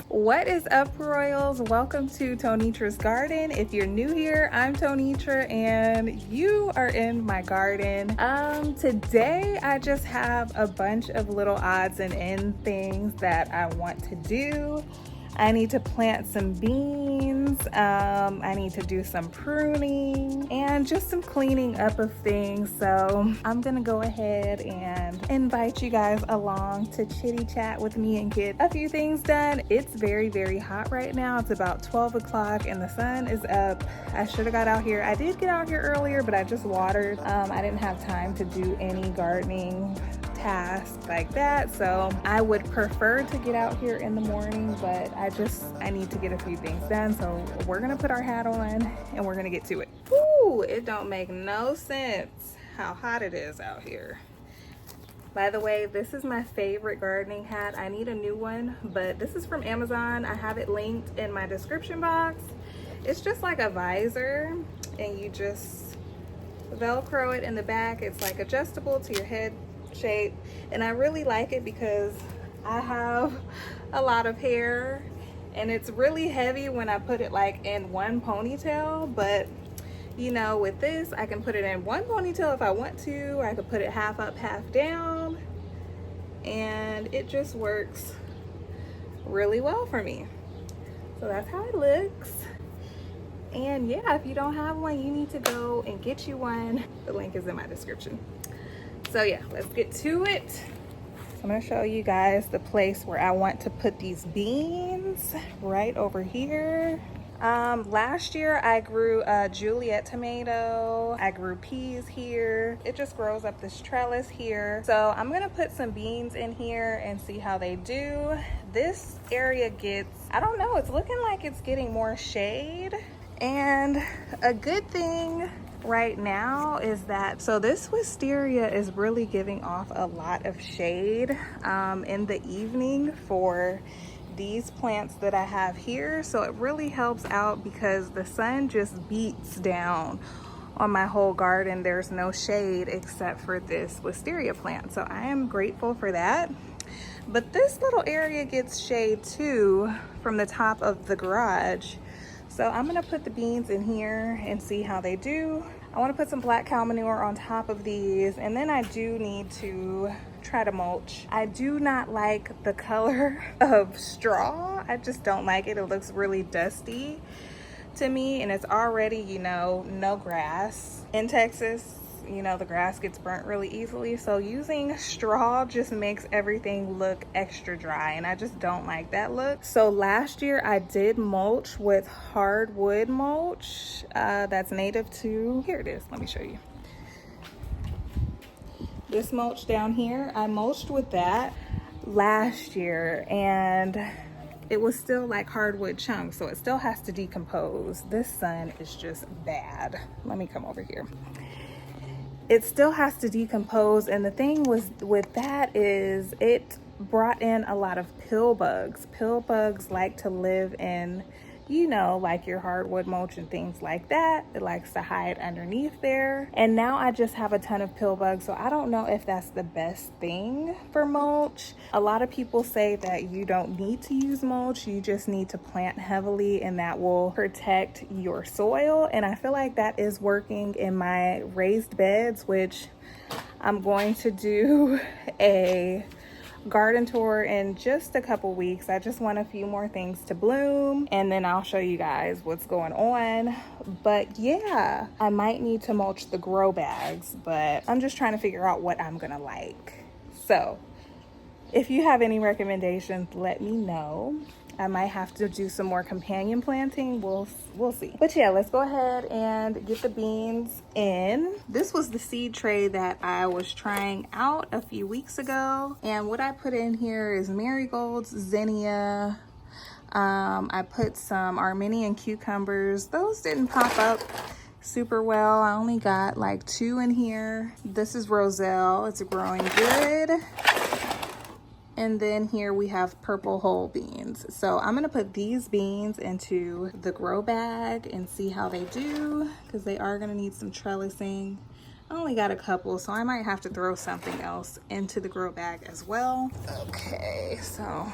What is up, Royals? Welcome to Tonitra's Garden. If you're new here, I'm Tonitra and you are in my garden. Today I just have a bunch of little odds and end things that I want to do. I need to plant some beans, I need to do some pruning, and just some cleaning up of things. So I'm gonna go ahead and invite you guys along to chitty chat with me and get a few things done. It's very, very hot right now. It's about 12 o'clock and the sun is up. I should have got out here. I did get out here earlier, but I just watered. I didn't have time to do any gardening tasks like that, so I would prefer to get out here in the morning, but I need to get a few things done. So we're gonna put our hat on and we're gonna get to it. Ooh, it don't make no sense how hot it is out here. By the way, this is my favorite gardening hat. I need a new one, but this is from Amazon. I have it linked in my description box. It's just like a visor and you just Velcro it in the back. It's like adjustable to your head shape, and I really like it because I have a lot of hair and it's really heavy when I put it like in one ponytail, but you know, with this I can put it in one ponytail if I want to, or I could put it half up, half down, and it just works really well for me. So that's how it looks. And yeah, if you don't have one, you need to go and get you one. The link is in my description. So yeah, let's get to it. So I'm gonna show you guys the place where I want to put these beans, right over here. Last year I grew a Juliet tomato. I grew peas here. It just grows up this trellis here. So I'm gonna put some beans in here and see how they do. This area gets, I don't know, it's looking like it's getting more shade. And a good thing right now is that, so this wisteria is really giving off a lot of shade in the evening for these plants that I have here. So it really helps out because the sun just beats down on my whole garden. There's no shade except for this wisteria plant. So I am grateful for that. But this little area gets shade too from the top of the garage. So I'm gonna put the beans in here and see how they do. I wanna put some black cow manure on top of these, and then I do need to try to mulch. I do not like the color of straw. I just don't like it. It looks really dusty to me, and it's already, you know, no grass. In Texas, you know, the grass gets burnt really easily. So using straw just makes everything look extra dry, and I just don't like that look. So last year I did mulch with hardwood mulch that's native to, here it is, let me show you. This mulch down here, I mulched with that last year, and it was still like hardwood chunks, so it still has to decompose. This sun is just bad. Let me come over here. It still has to decompose, and the thing was with that is it brought in a lot of pill bugs. Pill bugs like to live in, you know, like your hardwood mulch and things like that. It likes to hide underneath there. And now I just have a ton of pill bugs, so I don't know if that's the best thing for mulch. A lot of people say that you don't need to use mulch, you just need to plant heavily and that will protect your soil. And I feel like that is working in my raised beds, which I'm going to do a garden tour in just a couple weeks. I just want a few more things to bloom, and then I'll show you guys what's going on. But yeah, I might need to mulch the grow bags, but I'm just trying to figure out what I'm gonna like. So if you have any recommendations, let me know. I might have to do some more companion planting. We'll see. But yeah, let's go ahead and get the beans in. This was the seed tray that I was trying out a few weeks ago. And what I put in here is marigolds, zinnia. I put some Armenian cucumbers. Those didn't pop up super well. I only got like 2 in here. This is roselle. It's growing good. And then here we have purple whole beans. So I'm gonna put these beans into the grow bag and see how they do, because they are gonna need some trellising. I only got a couple, so I might have to throw something else into the grow bag as well. Okay, so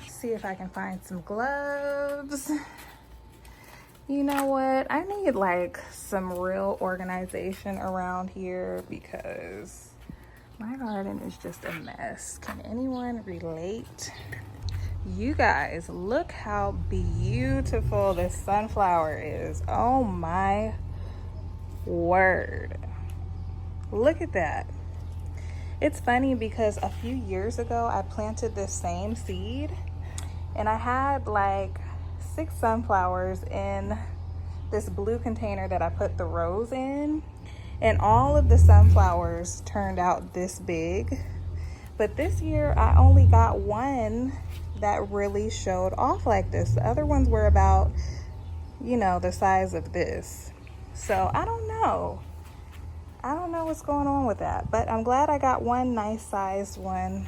see if I can find some gloves. You know what? I need like some real organization around here because my garden is just a mess. Can anyone relate? You guys, look how beautiful this sunflower is. Oh my word. Look at that. It's funny because a few years ago I planted this same seed and I had like 6 sunflowers in this blue container that I put the rose in, and all of the sunflowers turned out this big. But this year I only got one that really showed off like this. The other ones were about, you know, the size of this. So I don't know what's going on with that, but I'm glad I got one nice sized one.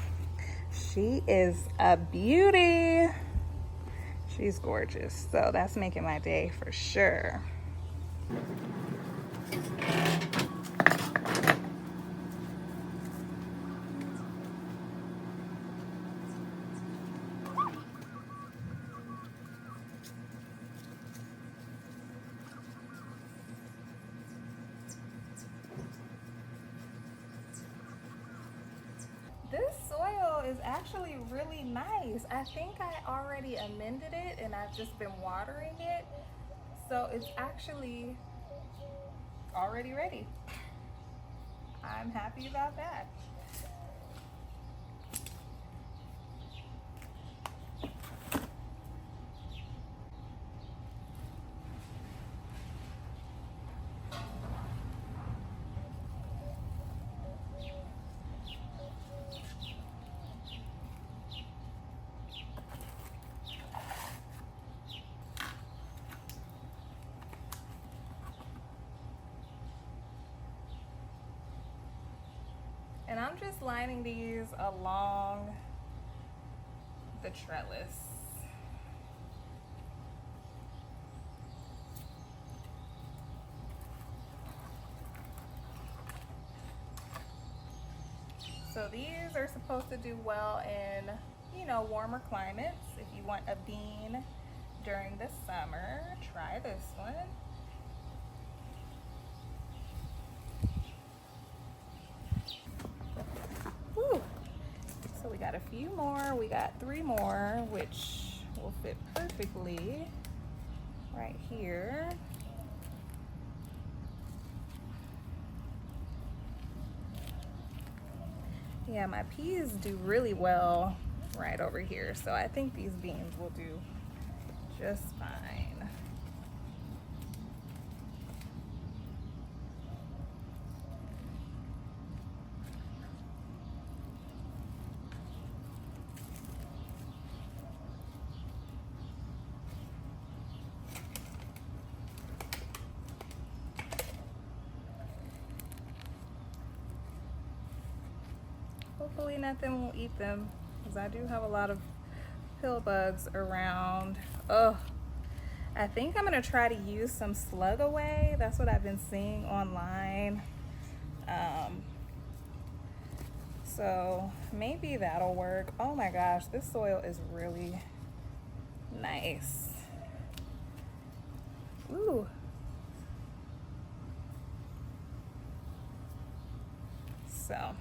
She is a beauty. She's gorgeous. So that's making my day for sure. This soil is actually really nice. I think I already amended it and I've just been watering it. So it's actually already ready. I'm happy about that. And I'm just lining these along the trellis. So these are supposed to do well in, you know, warmer climates. If you want a bean during the summer, try this one. Whew. So we got a few more. We got 3 more, which will fit perfectly right here. Yeah, my peas do really well right over here, so I think these beans will do just fine. Hopefully nothing will eat them, because I do have a lot of pill bugs around. Oh, I think I'm gonna try to use some slug away. That's what I've been seeing online. So maybe that'll work. Oh my gosh, this soil is really nice. Ooh. So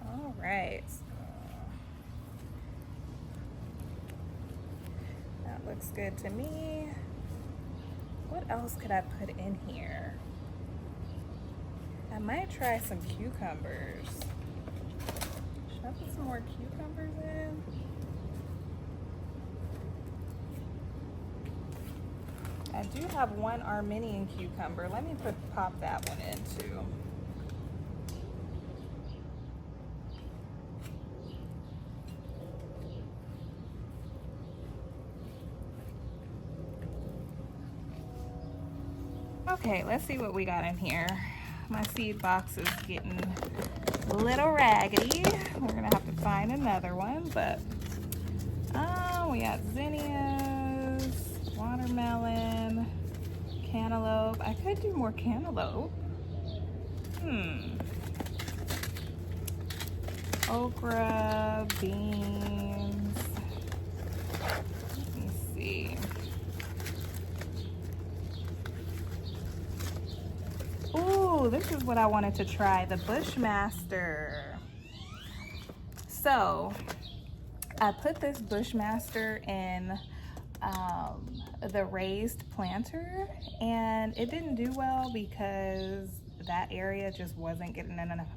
all right, that looks good to me. What else could I put in here? I might try some cucumbers. Should I put some more cucumbers in? I do have one Armenian cucumber. Let me pop that one in too. Okay, let's see what we got in here. My seed box is getting a little raggedy. We're gonna have to find another one, but we got zinnias, watermelon, cantaloupe. I could do more cantaloupe. Okra, beans. Let me see. Ooh, this is what I wanted to try, the Bushmaster. So I put this Bushmaster in the raised planter, and it didn't do well because that area just wasn't getting enough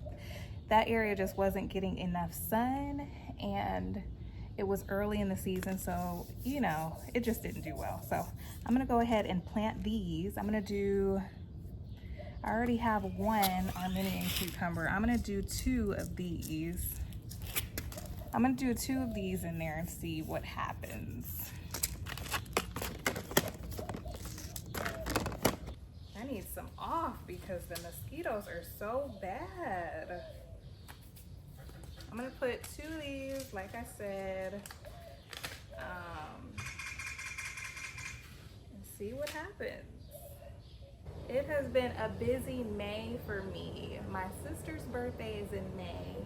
sun, and it was early in the season, so you know, it just didn't do well. So I'm gonna go ahead and plant these. I already have one Armenian cucumber. I'm gonna do 2 of these. I'm gonna do 2 of these in there and see what happens. I need some off because the mosquitoes are so bad. I'm gonna put 2 of these, like I said, and see what happens. It has been a busy May for me. My sister's birthday is in May.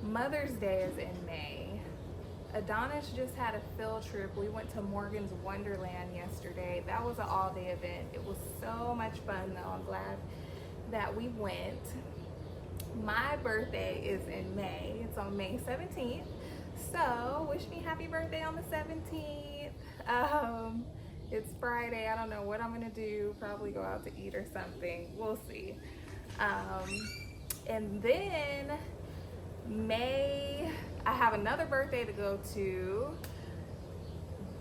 Mother's Day is in May. Adonis just had a field trip. We went to Morgan's Wonderland yesterday. That was an all-day event. It was so much fun though. I'm glad that we went. My birthday is in May. It's on May 17th. So wish me happy birthday on the 17th. It's Friday. I don't know what I'm gonna do. Probably go out to eat or something. We'll see. And then May, I have another birthday to go to.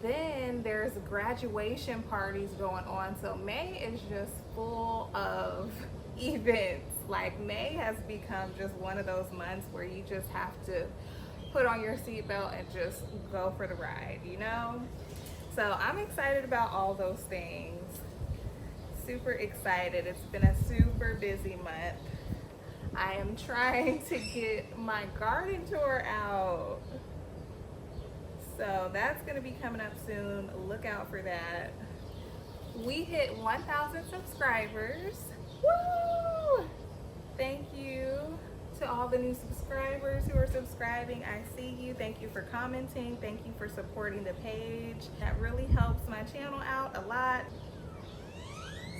Then there's graduation parties going on. So May is just full of events. Like May has become just one of those months where you just have to put on your seatbelt and just go for the ride, you know? So I'm excited about all those things. Super excited. It's been a super busy month. I am trying to get my garden tour out. So that's gonna be coming up soon. Look out for that. We hit 1,000 subscribers. Woo! Thank you to all the new subscribers who are subscribing. I see you. Thank you for commenting. Thank you for supporting the page. That really helps my channel out a lot.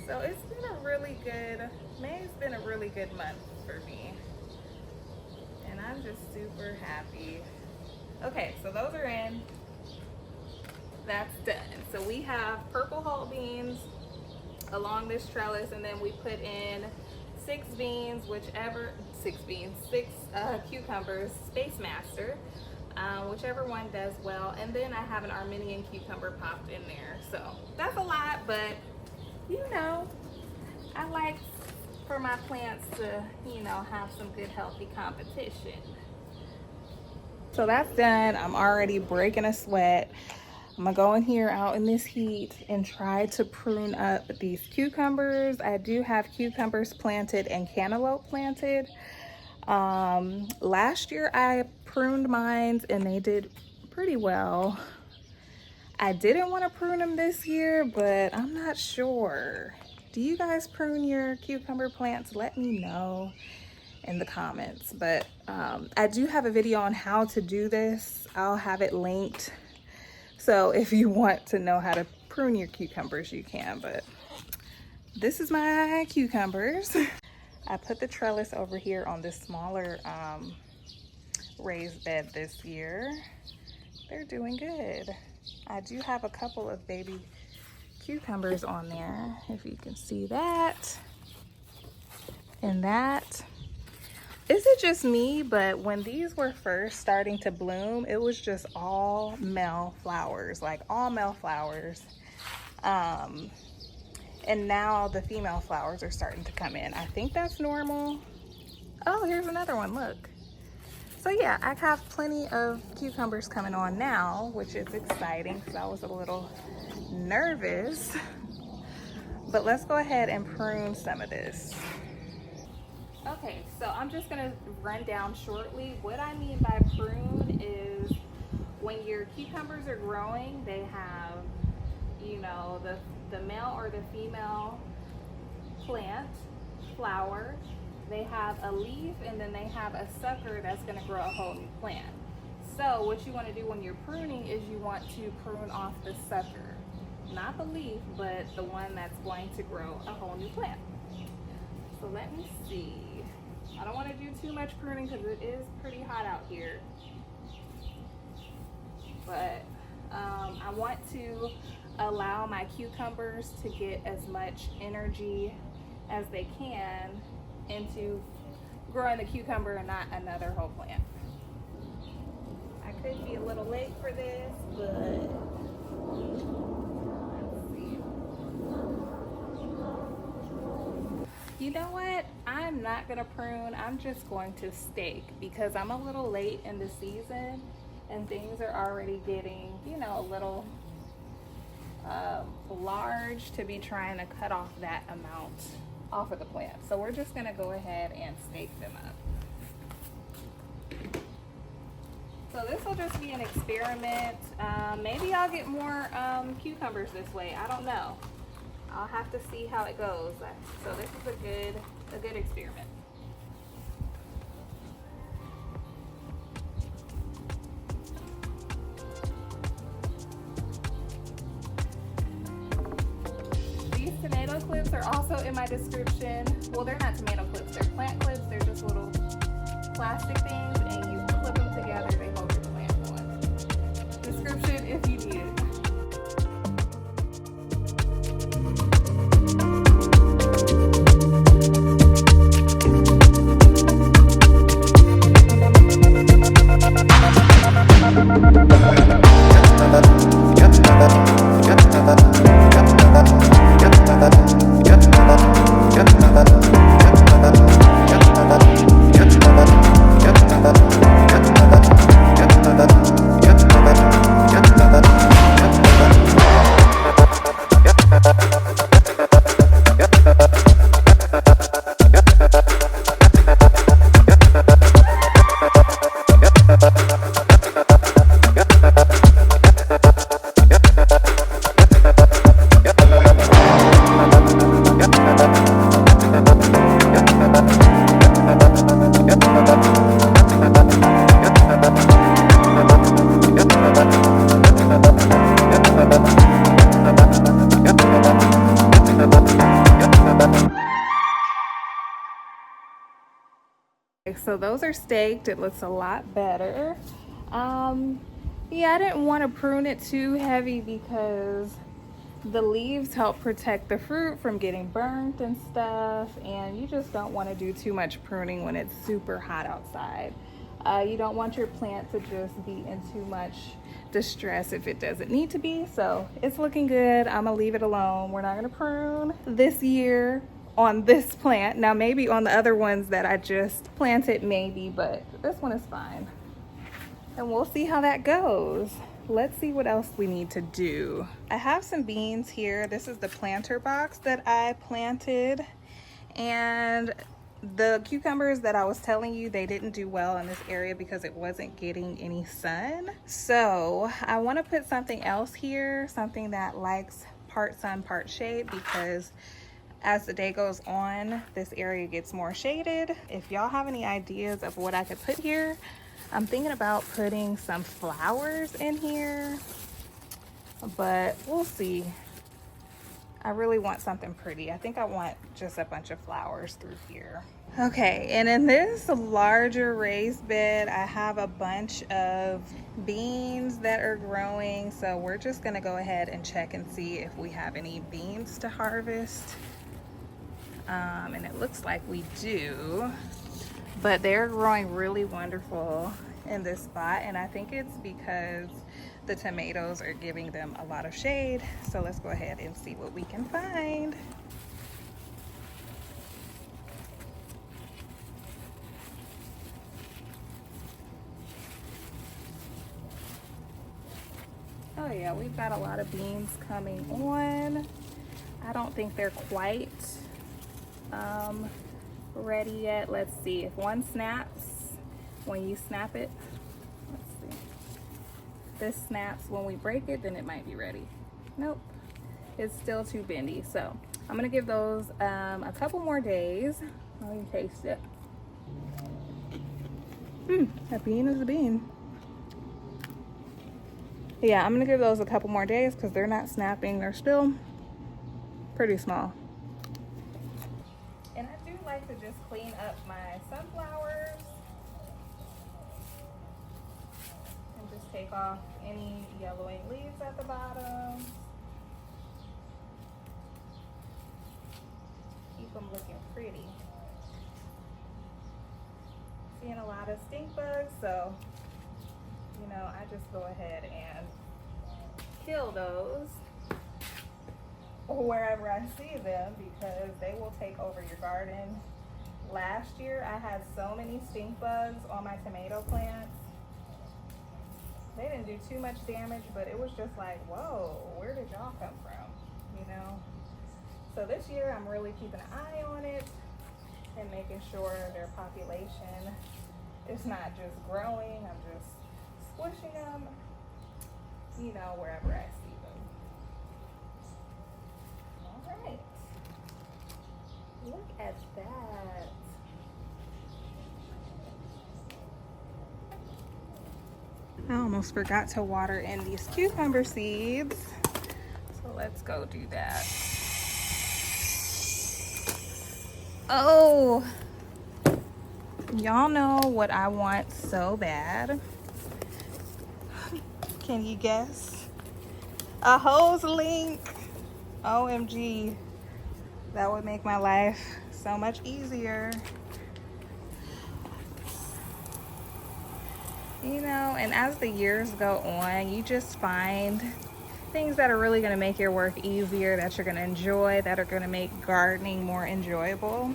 So it's been a really good, May's been a really good month for me. And I'm just super happy. Okay, so those are in. That's done. So we have purple Hull beans along this trellis, and then we put in 6 cucumbers, Space Master, whichever one does well. And then I have an Armenian cucumber popped in there. So that's a lot, but you know, I like for my plants to, you know, have some good healthy competition. So that's done. I'm already breaking a sweat. I'm gonna go in here out in this heat and try to prune up these cucumbers. I do have cucumbers planted and cantaloupe planted. Last year I pruned mine and they did pretty well. I didn't want to prune them this year, but I'm not sure. Do you guys prune your cucumber plants? Let me know in the comments. But I do have a video on how to do this. I'll have it linked. So if you want to know how to prune your cucumbers, you can. But this is my cucumbers. I put the trellis over here on this smaller raised bed this year. They're doing good. I do have a couple of baby cucumbers on there, if you can see that. And that. Is it just me, but when these were first starting to bloom, it was just all male flowers, like all male flowers. And now the female flowers are starting to come in. I think that's normal. Oh, here's another one, look. So yeah, I have plenty of cucumbers coming on now, which is exciting because I was a little nervous But let's go ahead and prune some of this. Okay, so I'm just gonna run down shortly. What I mean by prune is when your cucumbers are growing, they have, you know, the male or the female plant, flower, they have a leaf, and then they have a sucker that's gonna grow a whole new plant. So what you wanna do when you're pruning is you want to prune off the sucker. Not the leaf, but the one that's going to grow a whole new plant. So let me see. I don't want to do too much pruning because it is pretty hot out here. But I want to allow my cucumbers to get as much energy as they can into growing the cucumber and not another whole plant. I could be a little late for this, but you know what? I'm not gonna prune, I'm just going to stake because I'm a little late in the season and things are already getting, you know, a little large to be trying to cut off that amount off of the plant. So we're just gonna go ahead and stake them up. So this will just be an experiment. Maybe I'll get more cucumbers this way, I don't know. I'll have to see how it goes. So this is a good experiment. These tomato clips are also in my description. Well, they're not tomato clips, they're plant clips. They're just little plastic things and you clip them together, they hold your plant on. Description if you need it. So those are staked. It looks a lot better. Yeah, I didn't want to prune it too heavy because the leaves help protect the fruit from getting burnt and stuff, and you just don't want to do too much pruning when it's super hot outside. You don't want your plant to just be in too much distress if it doesn't need to be. So it's looking good. I'm gonna leave it alone. We're not gonna prune this year on this plant. Now maybe on the other ones that I just planted, maybe, but this one is fine. And we'll see how that goes. Let's see what else we need to do. I have some beans here. This is the planter box that I planted, and the cucumbers that I was telling you, they didn't do well in this area because it wasn't getting any sun. So I want to put something else here, something that likes part sun, part shade, because as the day goes on, this area gets more shaded. If y'all have any ideas of what I could put here, I'm thinking about putting some flowers in here, but we'll see. I really want something pretty. I think I want just a bunch of flowers through here. Okay, and in this larger raised bed, I have a bunch of beans that are growing. So we're just gonna go ahead and check and see if we have any beans to harvest. And it looks like we do, but they're growing really wonderful in this spot, and I think it's because the tomatoes are giving them a lot of shade. So let's go ahead and see what we can find. Oh yeah, we've got a lot of beans coming on. I don't think they're quite ready yet. Let's see if one snaps when you snap it. Let's see. This snaps when we break it, then it might be ready. Nope, it's still too bendy. So I'm gonna give those a couple more days. Let me taste it. A bean is a bean. Yeah, I'm gonna give those a couple more days because they're not snapping. They're still pretty small. And I do like to just clean up my sunflowers and just take off any yellowing leaves at the bottom. Keep them looking pretty. Seeing a lot of stink bugs, so you know, I just go ahead and kill those wherever I see them because they will take over your garden. Last year I had so many stink bugs on my tomato plants. They didn't do too much damage, but it was just like, whoa, where did y'all come from, you know? So this year I'm really keeping an eye on it and making sure their population is not just growing. I'm just squishing them, you know, wherever I see them. All right. Look at that. I almost forgot to water in these cucumber seeds. So let's go do that. Oh, y'all know what I want so bad. Can you guess? A hose link. OMG. That would make my life so much easier. You know, and as the years go on, you just find things that are really going to make your work easier, that you're going to enjoy, that are going to make gardening more enjoyable.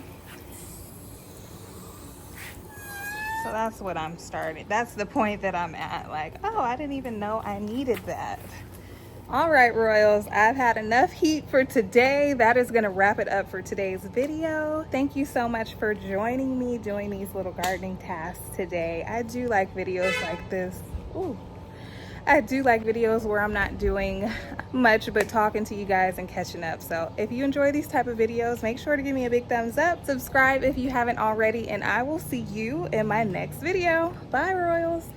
So that's what I'm starting. That's the point that I'm at. Like, oh, I didn't even know I needed that. All right, Royals, I've had enough heat for today. That is gonna wrap it up for today's video. Thank you so much for joining me doing these little gardening tasks today. I do like videos like this. Ooh. I do like videos where I'm not doing much but talking to you guys and catching up. So if you enjoy these type of videos, make sure to give me a big thumbs up, subscribe if you haven't already, and I will see you in my next video. Bye, Royals.